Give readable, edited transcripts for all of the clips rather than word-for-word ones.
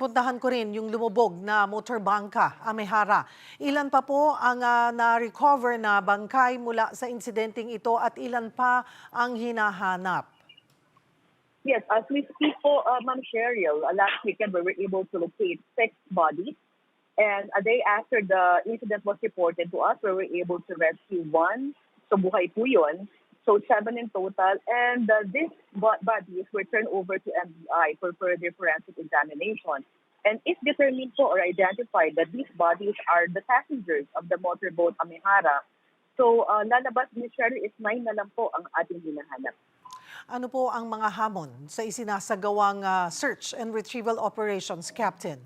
napuntahan ko rin yung lumubog na motor bangka, Amehara. Ilan pa po ang na-recover na bangkay mula sa insidenteng ito at ilan pa ang hinahanap? Yes, as we speak po, Ma'am Cheryl, last weekend we were able to locate 6 bodies. And a day after the incident was reported to us, we were able to rescue 1. So buhay po yun. So 7 in total. And these bodies were turned over to NBI for further forensic examination. And if determined po or identified that these bodies are the passengers of the motorboat Amehara, so lalabas ni Cheryl is 9 na lang po ang ating hinahanap. Ano po ang mga hamon sa isinasagawang search and retrieval operations, Captain?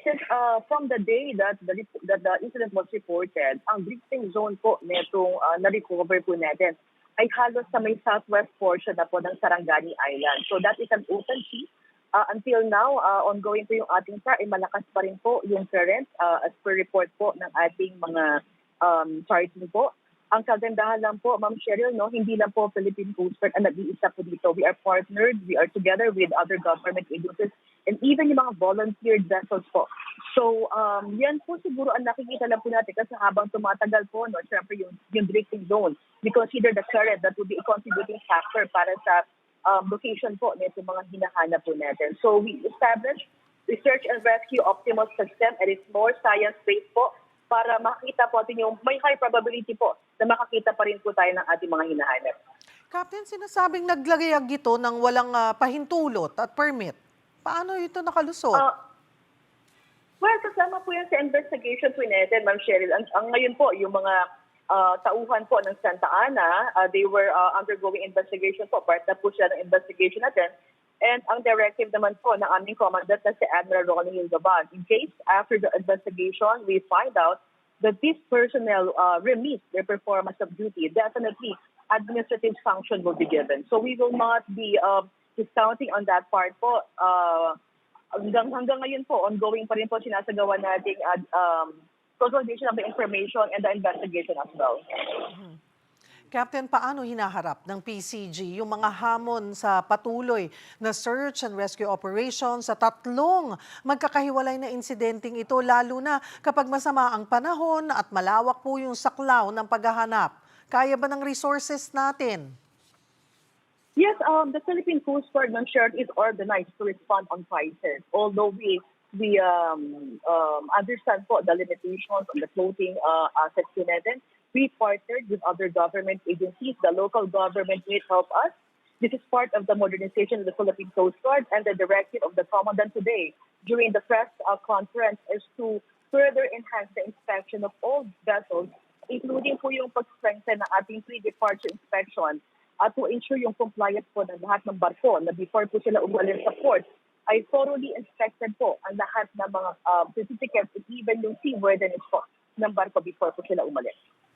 Since from the day that the incident was reported, ang drifting zone po netong na-recover po natin ay halos sa may southwest portion na po ng Sarangani Island. So that is an open sea. Until now, ongoing po yung ating SAR, malakas pa rin po yung current as per report po ng ating mga charting po. Ang kagandahan lang po, Ma'am Cheryl, no, hindi lang po Philippine Coast Guard ang nag-iisa po dito. We are partnered, we are together with other government agencies, and even yung mga volunteered vessels po. So, yan po siguro ang nakikita lang po natin kasi habang tumatagal po, no, syempre yung drifting zone, we consider the current that would be a contributing factor para sa location po nito mga hinahanap po natin. So, we established Research and Rescue Optimus System and it's more science-based po para makita po natin yung may high probability po na makakita pa rin po tayo ng ating mga hinahanap. Captain, sinasabing naglagayag ito ng walang pahintulot at permit. Paano ito nakalusot? Well, kasama po yan sa investigation po natin, Ma'am Cheryl. Ang ngayon po, yung mga tauhan po ng Santa Ana, they were undergoing investigation po. Part na po siya ng investigation natin. And ang directive naman po ng aming commandant na si Admiral Ronnie Gaban, in case after the investigation, we find out that these personnel remiss their performance of duty, definitely administrative sanction will be given. So we will not be discounting on that part po. Hanggang ngayon po, ongoing pa rin po sinasagawa nating consolidation of the information and the investigation as well. Captain, paano hinaharap ng PCG yung mga hamon sa patuloy na search and rescue operation sa tatlong magkakahiwalay na insidenteng ito, lalo na kapag masama ang panahon at malawak po yung saklaw ng paghahanap? Kaya ba ng resources natin? Yes, the Philippine Coast Guard, Ma'am Cheryl, is organized to respond on crisis. Although we understand po the limitations on the floating assets natin, we partnered with other government agencies. The local government will help us. This is part of the modernization of the Philippine Coast Guard, and the directive of the Commandant today during the press conference is to further enhance the inspection of all vessels, including po yung pag-strengthen ng ating pre-departure inspection at to ensure yung compliance po ng lahat ng barko na before po sila umalis sa port ay thoroughly inspected po ang lahat ng mga certificates at even yung seaworthiness po ng barko before po sila umalis.